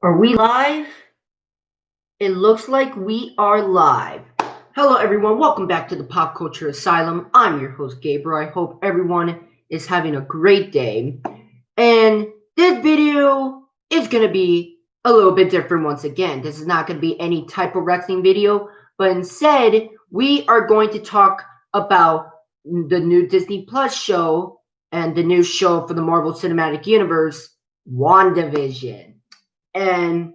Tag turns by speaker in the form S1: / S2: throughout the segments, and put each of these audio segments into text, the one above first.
S1: Are we live? It looks like we are live. Hello, everyone. Welcome back to the Pop Culture Asylum. I'm your host, Gabriel. I hope everyone is having a great day. And this video is going to be a little bit different once again. This is not going to be any type of wrestling video, but instead, we are going to talk about the new Disney Plus show and the new show for the Marvel Cinematic Universe, WandaVision. And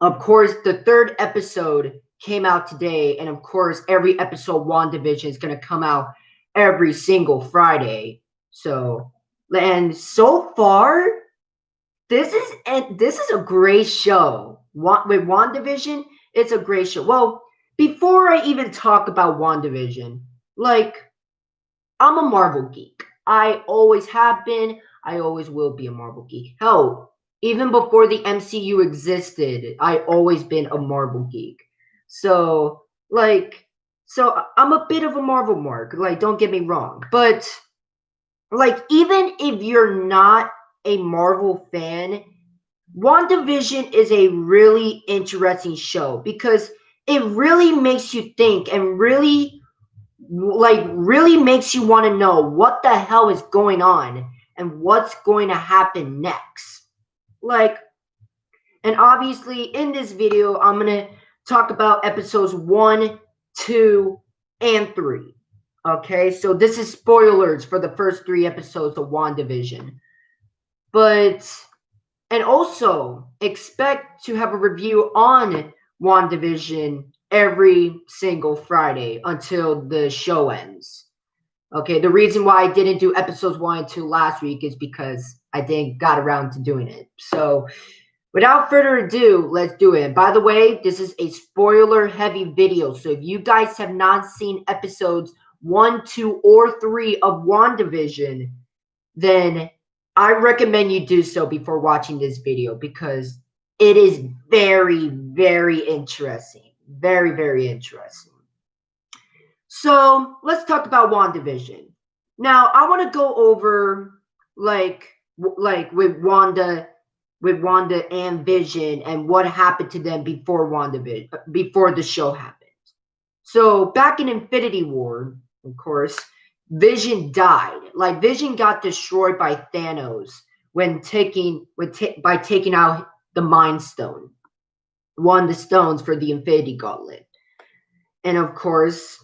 S1: of course, the third episode came out today, and of course, every episode WandaVision is going to come out every single Friday. And so far, this is a great show. With WandaVision, it's a great show. Well, before I even talk about WandaVision, like I'm a Marvel geek. I always have been. I always will be a Marvel geek. Hell, even before the MCU existed, I always been a Marvel geek. So, I'm a bit of a Marvel mark. Like, don't get me wrong. But, like, even if you're not a Marvel fan, WandaVision is a really interesting show because it really makes you think and really makes you want to know what the hell is going on and what's going to happen next. Like, and obviously in this video, I'm going to talk about episodes 1, 2, and 3. Okay, so this is spoilers for the first 3 episodes of WandaVision. And also expect to have a review on WandaVision every single Friday until the show ends. Okay, the reason why I didn't do episodes 1 and 2 last week is because I didn't got around to doing it. So, without further ado, let's do it. And by the way, this is a spoiler-heavy video. So, if you guys have not seen episodes 1, 2, or 3 of WandaVision, then I recommend you do so before watching this video because it is very, very interesting. Very, very interesting. So let's talk about WandaVision. Now I want to go over with Wanda and Vision and what happened to them before WandaVision before the show happened. So back in Infinity War, of course, Vision died. Like Vision got destroyed by Thanos by taking out the Mind Stone, one of the stones for the Infinity Gauntlet. And of course,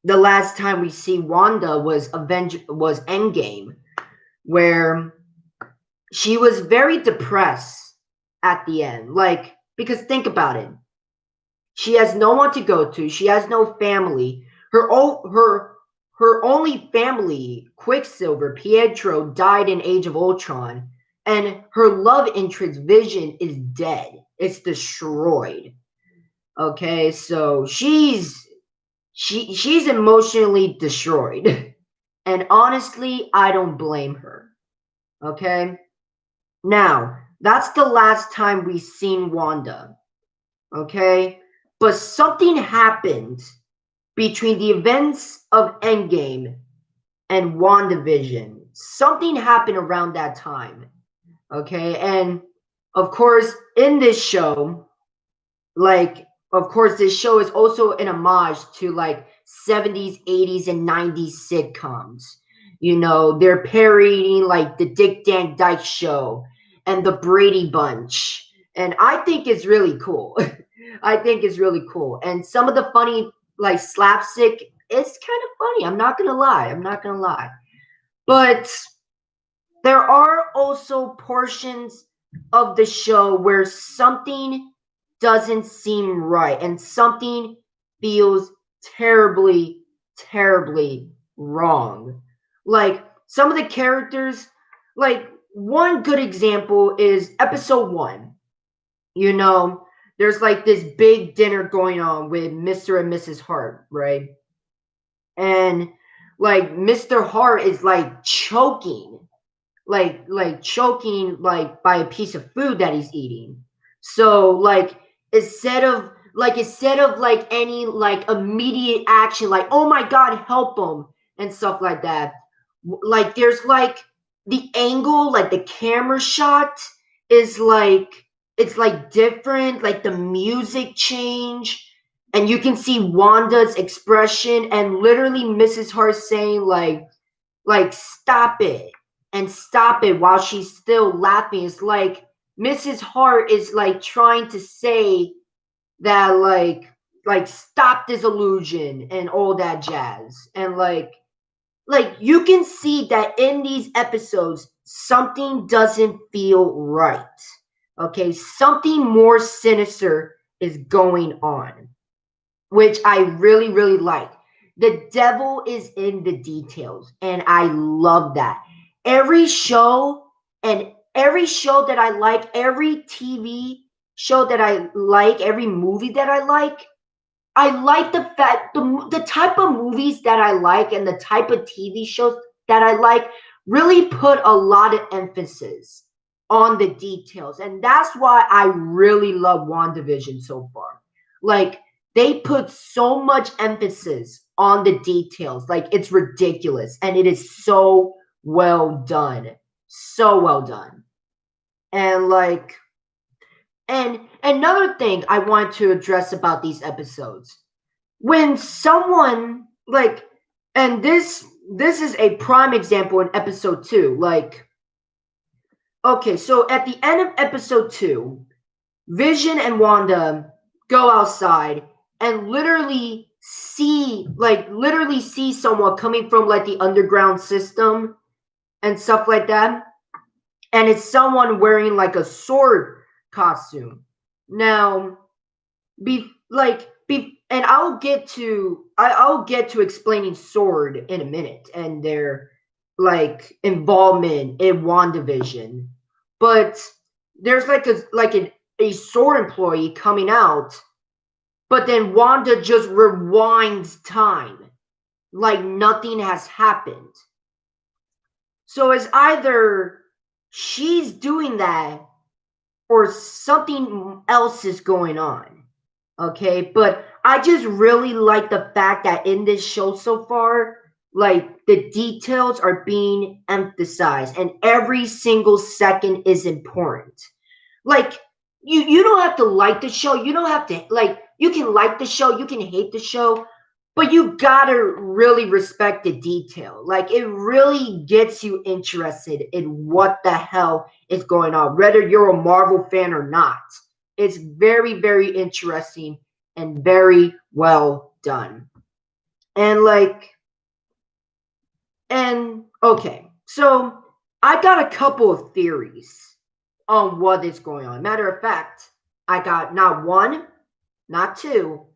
S1: the last time we see Wanda was Endgame, where she was very depressed at the end. Like, because think about it. She has no one to go to. She has no family. Her only family, Quicksilver, Pietro, died in Age of Ultron, and her love interest Vision is dead. It's destroyed. Okay, so she's emotionally destroyed. And honestly, I don't blame her. Okay? Now, that's the last time we've seen Wanda. Okay? But something happened between the events of Endgame and WandaVision. Something happened around that time. Okay? And of course, in this show, this show is also an homage to like 70s, 80s, and 90s sitcoms. You know, they're parodying like the Dick Van Dyke Show and the Brady Bunch. And I think it's really cool. I think it's really cool. And some of the funny, like slapstick, it's kind of funny. I'm not going to lie. I'm not going to lie. But there are also portions of the show where something doesn't seem right and something feels terribly, terribly wrong. Like some of the characters, like one good example is episode 1. You know, there's like this big dinner going on with Mr. and Mrs. Hart, right? And like Mr. Hart is like choking like by a piece of food that he's eating. So like instead of like any like immediate action like oh my god help him and stuff like that, like there's like the angle, like the camera shot is like it's like different, like the music change, and you can see Wanda's expression, and literally Mrs. Hart saying stop it and stop it while she's still laughing. It's like Mrs. Hart is like trying to say that stop this illusion and all that jazz. And you can see that in these episodes something doesn't feel right. Okay, something more sinister is going on, which I really, really like. The devil is in the details, and I love that. Every show every show that I like, every TV show that I like, every movie that I like the fact the type of movies that I like and the type of TV shows that I like really put a lot of emphasis on the details. And that's why I really love WandaVision so far. Like they put so much emphasis on the details. Like it's ridiculous and it is so well done. So well done. And and another thing I want to address about these episodes, when someone and this is a prime example in episode 2, okay, so at the end of episode 2, Vision and Wanda go outside and literally see someone coming from like the underground system and stuff like that, and it's someone wearing like a sword costume. Now, and I'll get to explaining sword in a minute and their involvement in WandaVision. But there's a sword employee coming out, but then Wanda just rewinds time like nothing has happened. So it's either she's doing that or something else is going on. Okay, but I just really like the fact that in this show so far, the details are being emphasized and every single second is important. Like you don't have to like the show, you don't have to you can like the show, you can hate the show, but you gotta really respect the detail. Like it really gets you interested in what the hell is going on, whether you're a Marvel fan or not. It's very, very interesting and very well done. And okay, so I got a couple of theories on what is going on. Matter of fact, I got not one, not two,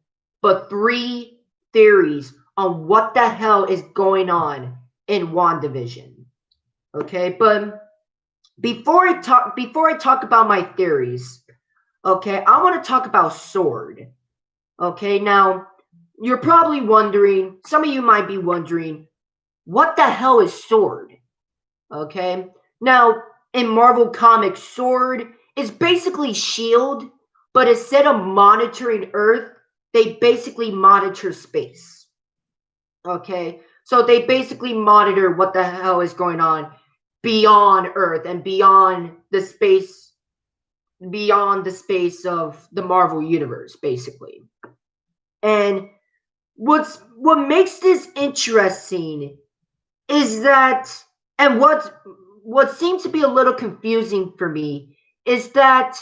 S1: but three theories on what the hell is going on in WandaVision. Okay, but before I talk about my theories, okay, I want to talk about sword. Okay, now you're probably wondering, some of you might be wondering, what the hell is sword? Okay, now in Marvel Comics, sword is basically shield, but instead of monitoring Earth, they basically monitor space. Okay, so they basically monitor what the hell is going on beyond Earth and beyond the space of the Marvel universe, basically. And what makes this interesting is that, and what seems to be a little confusing for me is that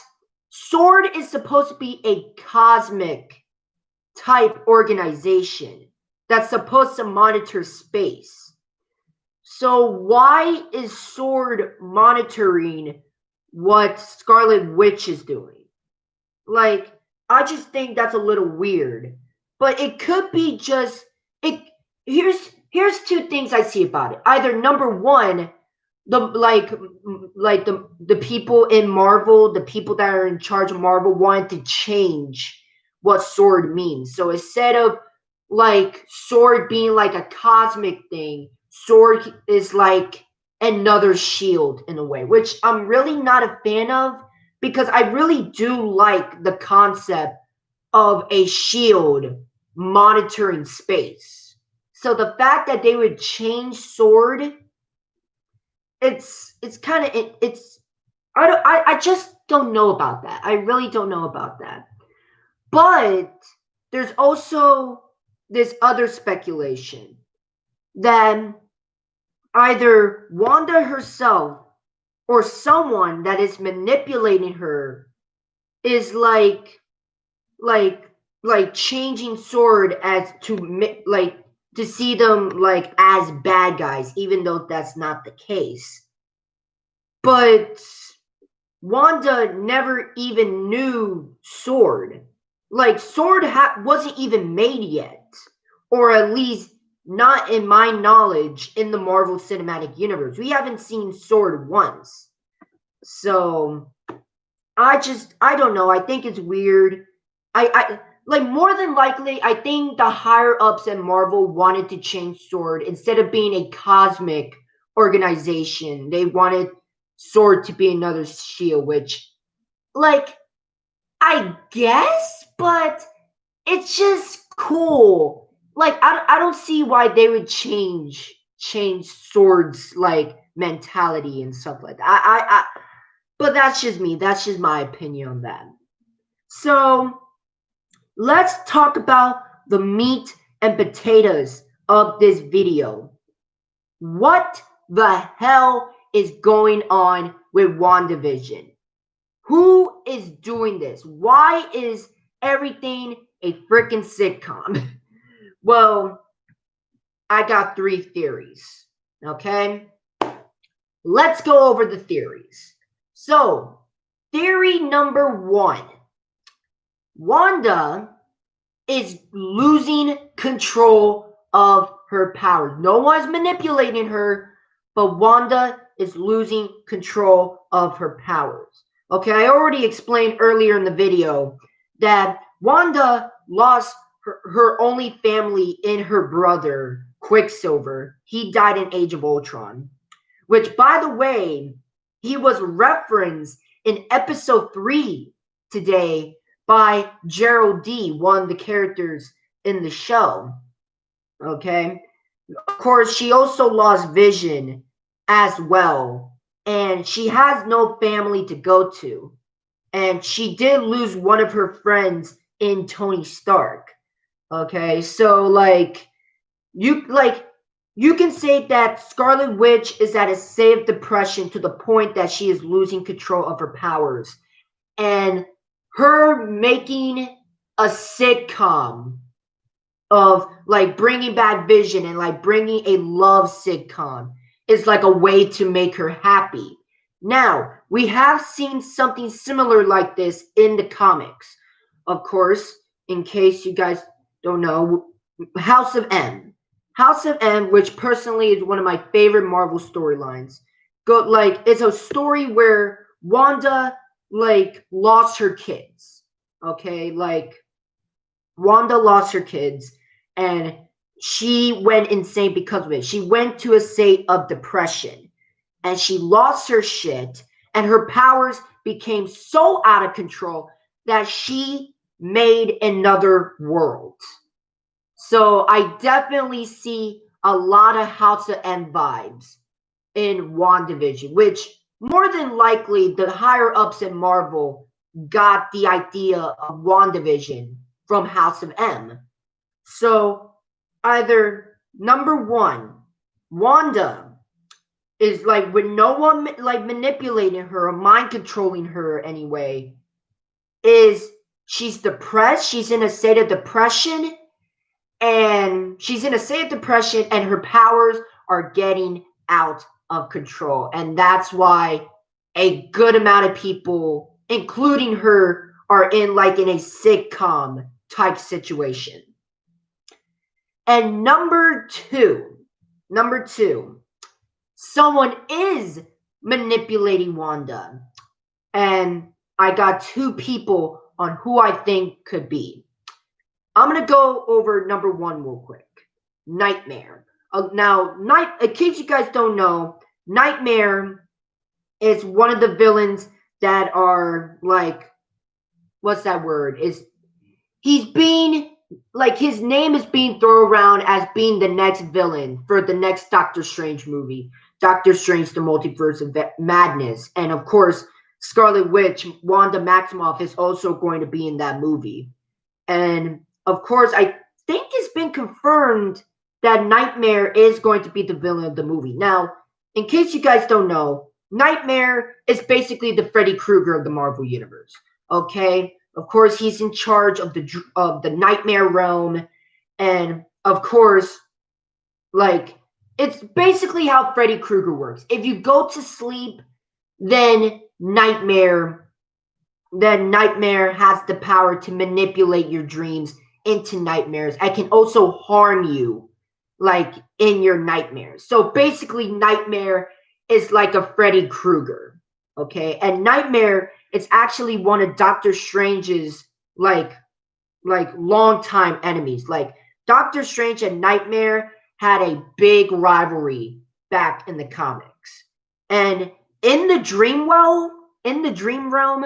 S1: Sword is supposed to be a cosmic type organization that's supposed to monitor space. So why is Sword monitoring what Scarlet Witch is doing? I just think that's a little weird. But it could be just it here's two things I see about it. Either number one, the people in Marvel, the people that are in charge of Marvel wanted to change what sword means. So instead of sword being like a cosmic thing, sword is like another shield in a way, which I'm really not a fan of because I really do like the concept of a shield monitoring space. So the fact that they would change sword, it's kind of it's I just don't know about that. I really don't know about that. But there's also this other speculation that either Wanda herself or someone that is manipulating her is like like changing sword as to like to see them like as bad guys, even though that's not the case. But Wanda never even knew sword. Like sword wasn't even made yet, or at least not in my knowledge in the Marvel Cinematic Universe. We haven't seen sword once. So I don't know. I think it's weird. I like more than likely I think the higher ups at Marvel wanted to change Sword instead of being a cosmic organization. They wanted Sword to be another shield, which like I guess, but it's just cool. Like I don't see why they would change Sword's like mentality and stuff like that. But that's just me. That's just my opinion on that. So let's talk about the meat and potatoes of this video. What the hell is going on with WandaVision? Who is doing this? Why is everything a freaking sitcom? Well, I got three theories. Okay? Let's go over the theories. So, theory number one, Wanda is losing control of her powers. No one's manipulating her, but Wanda is losing control of her powers. Okay, I already explained earlier in the video that Wanda lost her only family in her brother, Quicksilver. He died in Age of Ultron, which, by the way, he was referenced in episode 3 today by Gerald D, one of the characters in the show. Okay. Of course, she also lost Vision as well. And she has no family to go to. And she did lose one of her friends in Tony Stark. Okay. So you can say that Scarlet Witch is at a state of depression to the point that she is losing control of her powers. And her making a sitcom of like bringing back Vision and like bringing a love sitcom is like a way to make her happy. Now, we have seen something similar like this in the comics. Of course, in case you guys don't know, House of M. House of M, which personally is one of my favorite Marvel storylines. It's a story where Wanda like lost her kids. Okay, like Wanda lost her kids and she went insane because of it. She went to a state of depression and she lost her shit and her powers became so out of control that she made another world. So I definitely see a lot of House of M vibes in WandaVision, which more than likely the higher ups in Marvel got the idea of WandaVision from House of M. So either number one, Wanda is like with no one like manipulating her or mind controlling her anyway, is she's depressed, she's in a state of depression, and her powers are getting out of control. And that's why a good amount of people, including her, are in a sitcom type situation. And number two, someone is manipulating Wanda. And I got two people on who I think could be. I'm going to go over number one real quick. Nightmare. Now, in case you guys don't know, Nightmare is one of the villains that are like, what's that word? He's being like his name is being thrown around as being the next villain for the next Doctor Strange movie, Doctor Strange: The Multiverse of Madness, and of course Scarlet Witch, Wanda Maximoff, is also going to be in that movie. And of course, I think it's been confirmed that Nightmare is going to be the villain of the movie. Now, in case you guys don't know, Nightmare is basically the Freddy Krueger of the Marvel Universe. Okay, of course, he's in charge of the Nightmare realm, and of course, like it's basically how Freddy Krueger works. If you go to sleep, then Nightmare has the power to manipulate your dreams into nightmares. I can also harm you like in your nightmares. So basically Nightmare is like a Freddy Krueger. Okay? And Nightmare is actually one of Doctor Strange's like longtime enemies. Like Doctor Strange and Nightmare had a big rivalry back in the comics. And in the dream realm,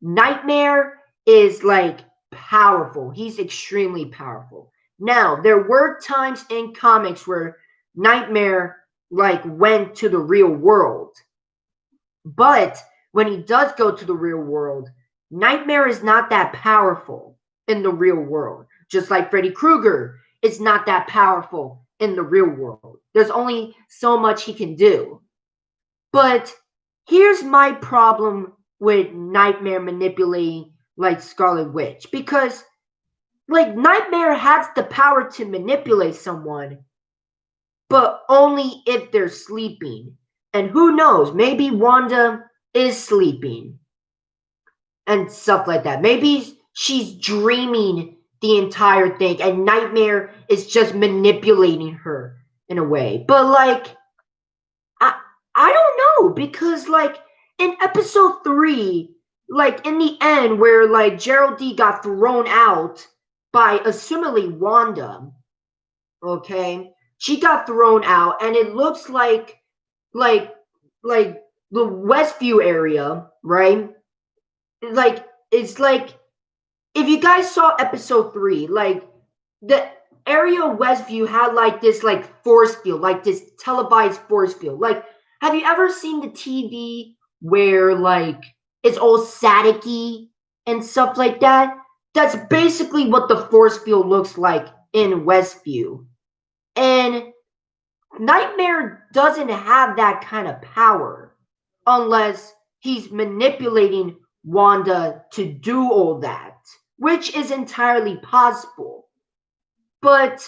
S1: Nightmare is like powerful. He's extremely powerful. Now, there were times in comics where Nightmare like went to the real world. But when he does go to the real world, Nightmare is not that powerful in the real world. Just like Freddy Krueger is not that powerful in the real world. There's only so much he can do. But here's my problem with Nightmare manipulating like Scarlet Witch, because like Nightmare has the power to manipulate someone, but only if they're sleeping. And who knows, maybe Wanda is sleeping and stuff like that. Maybe she's dreaming the entire thing and Nightmare is just manipulating her in a way. But like I don't know, because like in episode 3, like in the end where like Geraldine got thrown out by assumingly Wanda, okay? She got thrown out and it looks like like the Westview area, right? Like it's like if you guys saw episode 3, like the area of Westview had like this like force field, like this televised force field. Like have you ever seen the TV where like it's all staticky and stuff like that? That's basically what the force field looks like in Westview. And Nightmare doesn't have that kind of power unless he's manipulating Wanda to do all that, which is entirely possible. But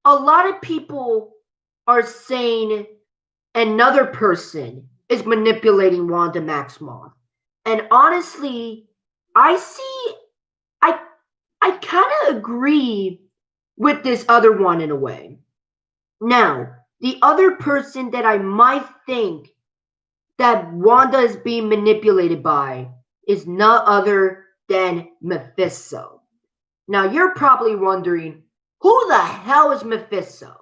S1: a lot of people are saying another person is manipulating Wanda Maximoff. And honestly, I see I kind of agree with this other one in a way. Now, the other person that I might think that Wanda is being manipulated by is none other than Mephisto. Now, you're probably wondering, who the hell is Mephisto?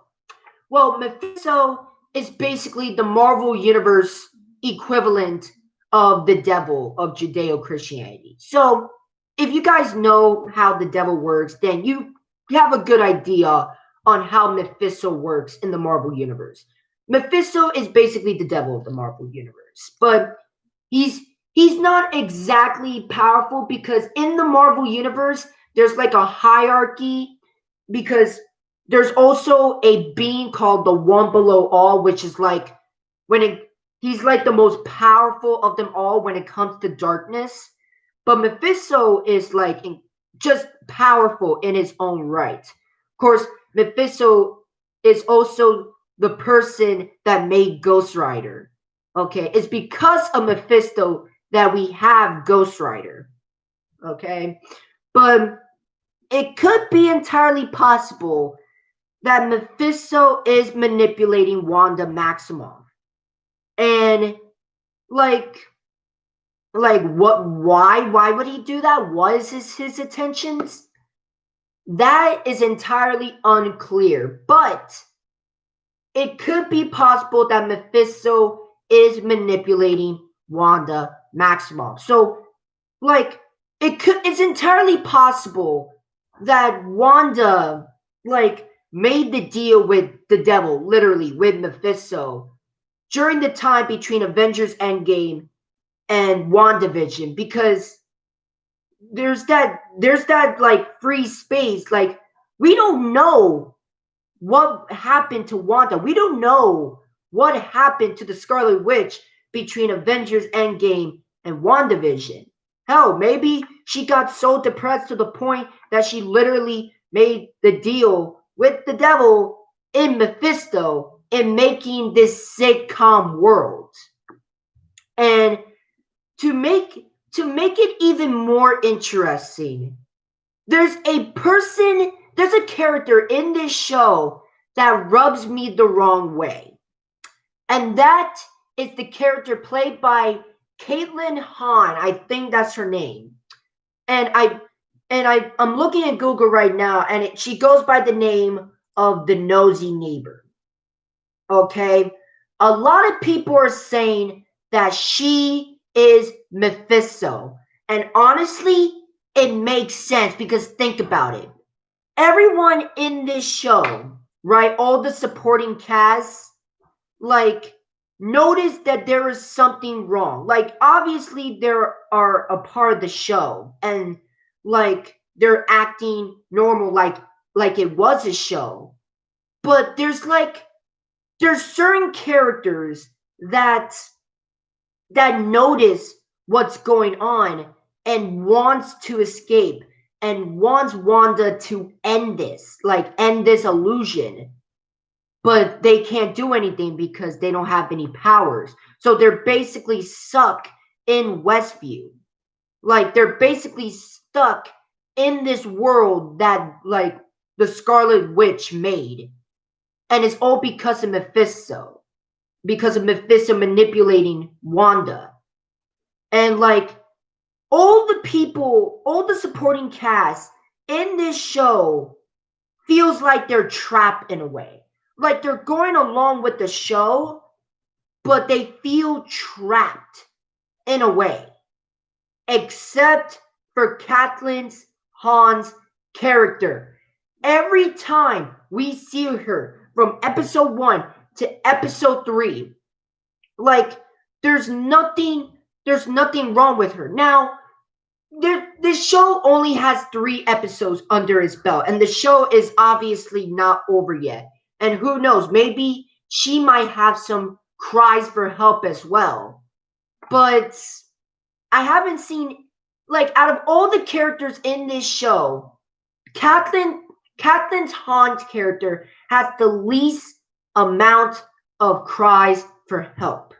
S1: Well, Mephisto is basically the Marvel Universe equivalent of the devil of Judeo Christianity. So, if you guys know how the devil works, then you have a good idea on how Mephisto works in the Marvel Universe. Mephisto is basically the devil of the Marvel Universe, but he's not exactly powerful because in the Marvel Universe there's like a hierarchy, because there's also a being called the one below all, which is like he's like the most powerful of them all when it comes to darkness. But Mephisto is like just powerful in his own right. Of course, Mephisto is also the person that made Ghost Rider. Okay, it's because of Mephisto that we have Ghost Rider. Okay, but it could be entirely possible that Mephisto is manipulating Wanda Maximoff. And like what, why would he do that? What is his intentions? That is entirely unclear, but it could be possible that Mephisto is manipulating Wanda Maximoff. So like it's entirely possible that Wanda like made the deal with the devil, literally with Mephisto, during the time between Avengers Endgame and WandaVision, because there's that like free space. Like, we don't know what happened to Wanda. We don't know what happened to the Scarlet Witch between Avengers Endgame and WandaVision. Hell, maybe she got so depressed to the point that she literally made the deal with the devil in Mephisto in making this sitcom world. And to make to make it even more interesting, there's a character in this show that rubs me the wrong way. And that is the character played by Caitlin Hahn. I think that's her name. And I'm looking at Google right now, and she goes by the name of the nosy neighbor. Okay? A lot of people are saying that she is Mephisto. And honestly, it makes sense, because think about it. Everyone in this show, right? All the supporting cast, like, notice that there is something wrong. Like, obviously they are a part of the show, and like they're acting normal, like it was a show. But there's certain characters that notice what's going on and wants to escape and wants Wanda to end this illusion. But they can't do anything because they don't have any powers. So they're basically stuck in Westview. Like, they're basically stuck in this world that, like, the Scarlet Witch made. And it's all because of Mephisto. Because of Mephisto manipulating Wanda. And like, all the supporting cast in this show feels like they're trapped in a way. Like, they're going along with the show, but they feel trapped in a way. Except for Caitlin Hahn's character. Every time we see her from episode 1 to episode 3, like, there's nothing wrong with her. Now, this show only has 3 episodes under its belt, and the show is obviously not over yet. And who knows, maybe she might have some cries for help as well. But I haven't seen, like, out of all the characters in this show, Caitlin Hahn's character has the least amount of cries for help.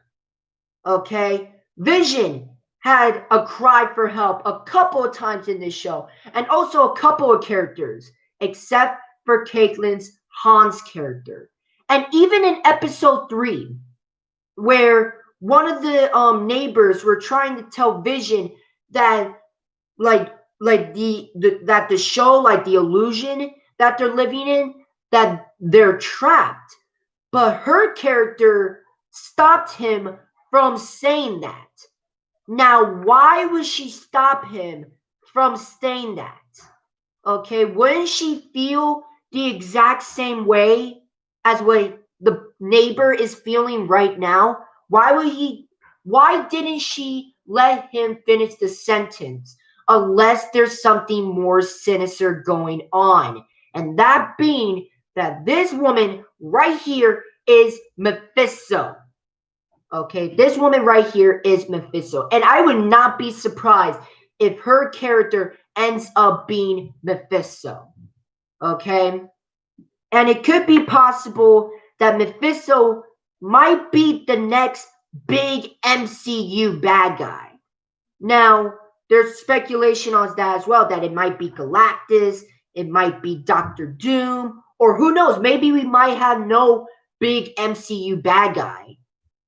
S1: Okay? Vision had a cry for help a couple of times in this show, and also a couple of characters, except for Caitlin Hahn's character. And even in episode 3, where one of the neighbors were trying to tell Vision that, like that the show, like the illusion that they're living in, that they're trapped. But her character stopped him from saying that. Now, why would she stop him from saying that? Okay, wouldn't she feel the exact same way as what the neighbor is feeling right now? Why didn't she let him finish the sentence unless there's something more sinister going on? And that being that this woman right here is Mephisto. Okay, this woman right here is Mephisto. And I would not be surprised if her character ends up being Mephisto. Okay? And it could be possible that Mephisto might be the next big MCU bad guy. Now, there's speculation on that as well, that it might be Galactus, it might be Doctor Doom, or who knows, maybe we might have no big MCU bad guy.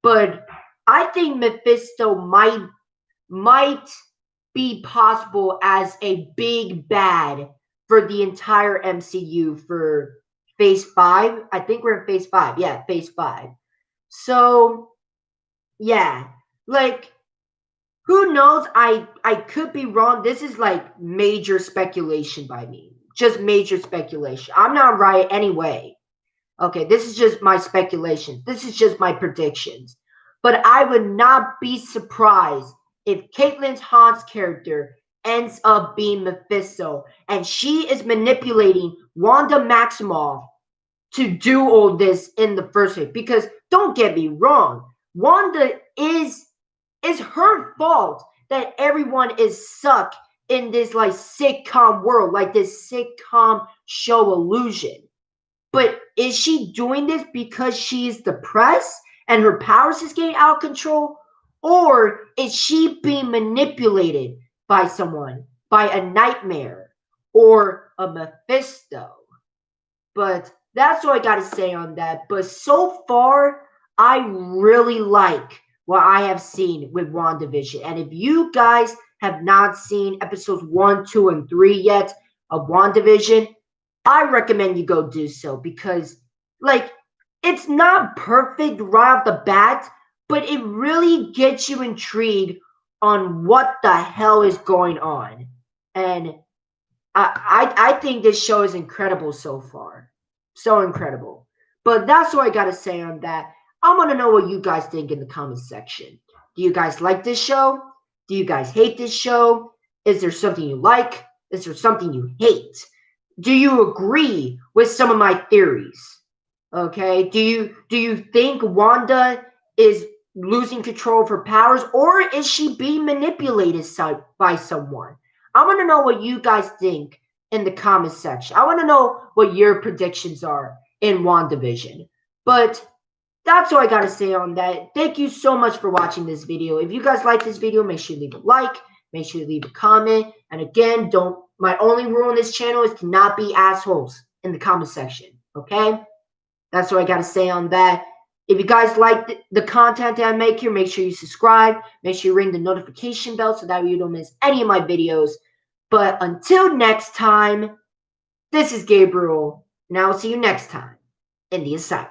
S1: But I think Mephisto might be possible as a big bad for the entire MCU for Phase 5. I think we're in Phase 5. Yeah, Phase 5. So, yeah. Like, who knows? I could be wrong. This is like major speculation by me. Just major speculation. I'm not right anyway. Okay, this is just my speculation. This is just my predictions. But I would not be surprised if Caitlin Hahn's character ends up being Mephisto and she is manipulating Wanda Maximoff to do all this in the first place. Because don't get me wrong, Wanda is her fault that everyone is stuck in this like sitcom world, like this sitcom show illusion. But is she doing this because she's depressed and her powers is getting out of control? Or is she being manipulated by someone, by a nightmare or a Mephisto? But that's all I got to say on that. But so far, I really like what I have seen with WandaVision. And if you guys have not seen episodes 1, 2, and 3 yet of WandaVision, I recommend you go do so because, like, it's not perfect right off the bat, but it really gets you intrigued on what the hell is going on. And I think this show is incredible so far. So incredible. But that's all I got to say on that. I want to know what you guys think in the comments section. Do you guys like this show? Do you guys hate this show? Is there something you like? Is there something you hate? Do you agree with some of my theories? Okay? Do you think Wanda is losing control of her powers or is she being manipulated by someone? I want to know what you guys think in the comments section. I want to know what your predictions are in WandaVision. But that's all I got to say on that. Thank you so much for watching this video. If you guys like this video, make sure you leave a like. Make sure you leave a comment. And again, my only rule on this channel is to not be assholes in the comment section. Okay? That's what I got to say on that. If you guys like the content that I make here, make sure you subscribe. Make sure you ring the notification bell so that you don't miss any of my videos. But until next time, this is Gabriel, and I will see you next time in the asylum.